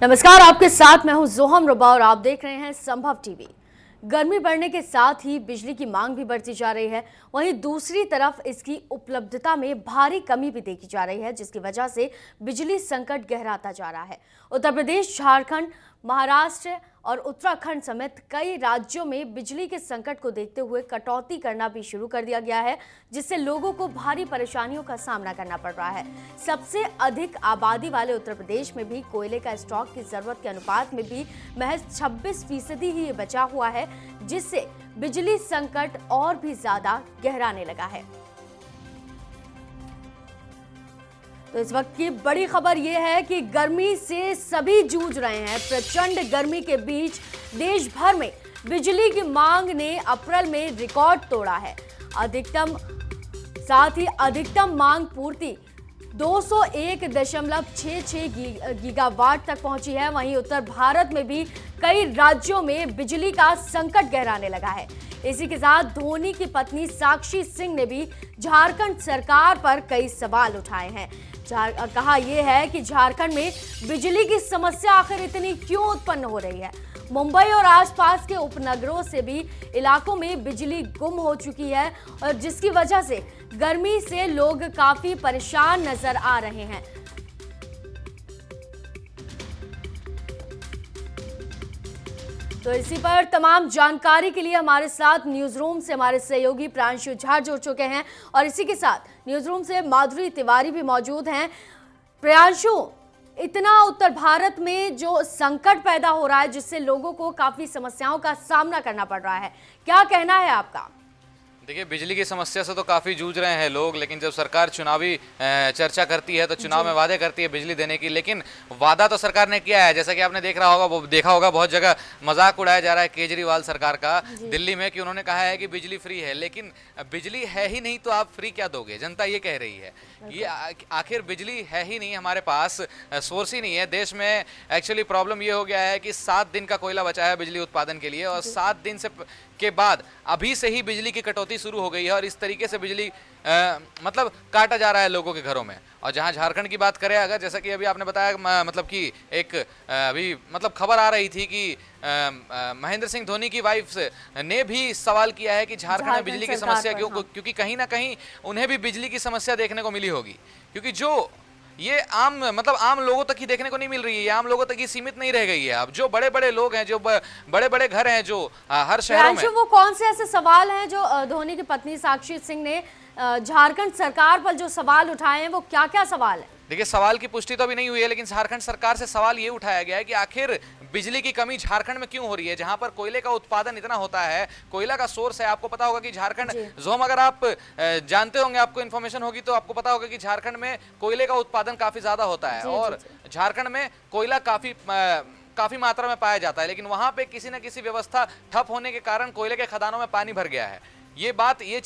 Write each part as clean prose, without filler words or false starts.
नमस्कार, आपके साथ मैं हूं जोहम रुबा और आप देख रहे हैं संभव टीवी। गर्मी बढ़ने के साथ ही बिजली की मांग भी बढ़ती जा रही है। वहीं दूसरी तरफ इसकी उपलब्धता में भारी कमी भी देखी जा रही है, जिसकी वजह से बिजली संकट गहराता जा रहा है। उत्तर प्रदेश, झारखंड, महाराष्ट्र और उत्तराखंड समेत कई राज्यों में बिजली के संकट को देखते हुए कटौती करना भी शुरू कर दिया गया है, जिससे लोगों को भारी परेशानियों का सामना करना पड़ रहा है। सबसे अधिक आबादी वाले उत्तर प्रदेश में भी कोयले का स्टॉक की जरूरत के अनुपात में भी महज 26% ही बचा हुआ है, जिससे बिजली संकट और भी ज्यादा गहराने लगा है। तो इस वक्त की बड़ी खबर यह है कि गर्मी से सभी जूझ रहे हैं। प्रचंड गर्मी के बीच देश भर में बिजली की मांग ने अप्रैल में रिकॉर्ड तोड़ा है। अधिकतम मांग पूर्ति 201.66 गीगावाट तक पहुंची है। वहीं उत्तर भारत में भी कई राज्यों में बिजली का संकट गहराने लगा है। इसी के साथ धोनी की पत्नी साक्षी सिंह ने भी झारखंड सरकार पर कई सवाल उठाए हैं। कहा यह है कि झारखंड में बिजली की समस्या आखिर इतनी क्यों उत्पन्न हो रही है। मुंबई और आसपास के उपनगरों से भी इलाकों में बिजली गुम हो चुकी है और जिसकी वजह से गर्मी से लोग काफी परेशान नजर आ रहे हैं। तो इसी पर तमाम जानकारी के लिए हमारे साथ न्यूज रूम से हमारे सहयोगी प्रांशु झा जुड़ चुके हैं और इसी के साथ न्यूज रूम से माधुरी तिवारी भी मौजूद हैं। प्रांशु, इतना उत्तर भारत में जो संकट पैदा हो रहा है, जिससे लोगों को काफी समस्याओं का सामना करना पड़ रहा है, क्या कहना है आपका? देखिए, बिजली की समस्या से तो काफ़ी जूझ रहे हैं लोग, लेकिन जब सरकार चुनावी चर्चा करती है तो चुनाव में वादे करती है बिजली देने की, लेकिन वादा तो सरकार ने किया है। जैसा कि आपने देखा होगा बहुत जगह मजाक उड़ाया जा रहा है केजरीवाल सरकार का दिल्ली में कि उन्होंने कहा है कि बिजली फ्री है, लेकिन बिजली है ही नहीं तो आप फ्री क्या दोगे? जनता ये कह रही है। ये आखिर बिजली है ही नहीं, हमारे पास सोर्स ही नहीं है। देश में एक्चुअली प्रॉब्लम ये हो गया है कि 7 दिन का कोयला बचा है बिजली उत्पादन के लिए और 7 दिन के बाद अभी से ही बिजली की कटौती शुरू हो गई है और इस तरीके से बिजली मतलब काटा जा रहा है लोगों के घरों में। और जहां झारखंड की बात करें अगर, जैसा कि अभी आपने बताया, मतलब कि एक अभी मतलब खबर आ रही थी कि महेंद्र सिंह धोनी की वाइफ ने भी सवाल किया है कि झारखंड में बिजली की समस्या क्यों, क्योंकि कहीं ना कहीं उन्हें भी बिजली की समस्या देखने को मिली होगी, क्योंकि जो ये आम लोगों तक ही देखने को नहीं मिल रही है, ये आम लोगों तक ही सीमित नहीं रह गई है। अब जो बड़े बड़े लोग हैं, जो बड़े बड़े घर हैं, जो हर शहरों में, वो कौन से ऐसे सवाल हैं जो धोनी की पत्नी साक्षी सिंह ने झारखंड सरकार पर जो सवाल उठाए हैं, वो क्या क्या सवाल है? देखिए, सवाल की पुष्टि तो अभी नहीं हुई है, लेकिन झारखंड सरकार से सवाल ये उठाया गया है कि आखिर बिजली की कमी झारखंड में क्यों हो रही है, जहां पर कोयले का उत्पादन इतना होता है, कोयला का सोर्स है। आपको पता होगा कि झारखंड, जोम, अगर आप जानते होंगे, आपको इन्फॉर्मेशन होगी तो आपको पता होगा कि झारखंड में कोयले का उत्पादन काफी ज्यादा होता है और झारखंड में कोयला काफी मात्रा में पाया जाता है, लेकिन वहां पे किसी न किसी व्यवस्था ठप होने के कारण कोयले के खदानों में पानी भर गया है। इन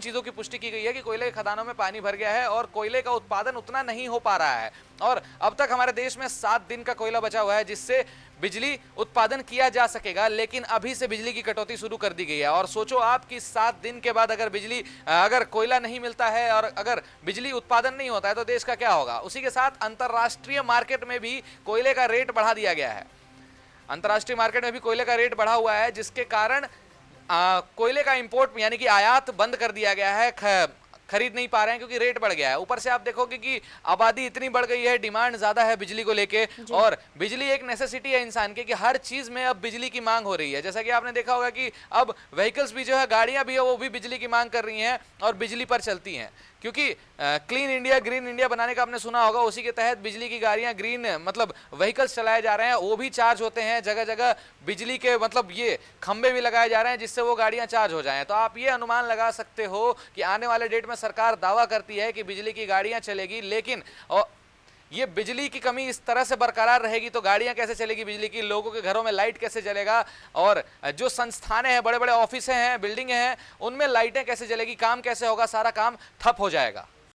चीजों की पुष्टि की गई है कि कोयले के खदानों में पानी भर गया है और कोयले का उत्पादन उतना नहीं हो पा रहा है और अब तक हमारे देश में 7 दिन का कोयला बचा हुआ है जिससे बिजली उत्पादन किया जा सकेगा, लेकिन अभी से बिजली की कटौती शुरू कर दी गई है। और सोचो आप कि 7 दिन के बाद अगर कोयला नहीं मिलता है और अगर बिजली उत्पादन नहीं होता है तो देश का क्या होगा। उसी के साथ अंतरराष्ट्रीय मार्केट में भी कोयले का रेट बढ़ा दिया गया है। अंतरराष्ट्रीय मार्केट में भी कोयले का रेट बढ़ा हुआ है, जिसके कारण कोयले का इंपोर्ट यानी कि आयात बंद कर दिया गया है, खरीद नहीं पा रहे हैं क्योंकि रेट बढ़ गया है। ऊपर से आप देखोगे कि आबादी इतनी बढ़ गई है, डिमांड ज्यादा है बिजली को लेके और बिजली एक नेसेसिटी है इंसान के, कि हर चीज में अब बिजली की मांग हो रही है। जैसा कि आपने देखा होगा कि अब व्हीकल्स भी जो है, गाड़ियां भी है, वो भी बिजली की मांग कर रही हैं और बिजली पर चलती हैं, क्योंकि क्लीन इंडिया, ग्रीन इंडिया बनाने का आपने सुना होगा, उसी के तहत बिजली की गाड़ियां, ग्रीन मतलब व्हीकल्स चलाए जा रहे हैं, वो भी चार्ज होते हैं। जगह जगह बिजली के मतलब ये खंबे भी लगाए जा रहे हैं जिससे वो गाड़ियां चार्ज हो जाएं। तो आप ये अनुमान लगा सकते हो कि आने वाले डेट में सरकार दावा करती है कि बिजली की गाड़ियां चलेगी, लेकिन ये बिजली की कमी इस तरह से बरकरार रहेगी तो गाड़ियां कैसे चलेगी बिजली की, लोगों के घरों में लाइट कैसे जलेगा और जो संस्थानें हैं, बड़े बड़े ऑफिस हैं, बिल्डिंगें हैं, उनमें लाइटें कैसे जलेगी, काम कैसे होगा, सारा काम ठप हो जाएगा।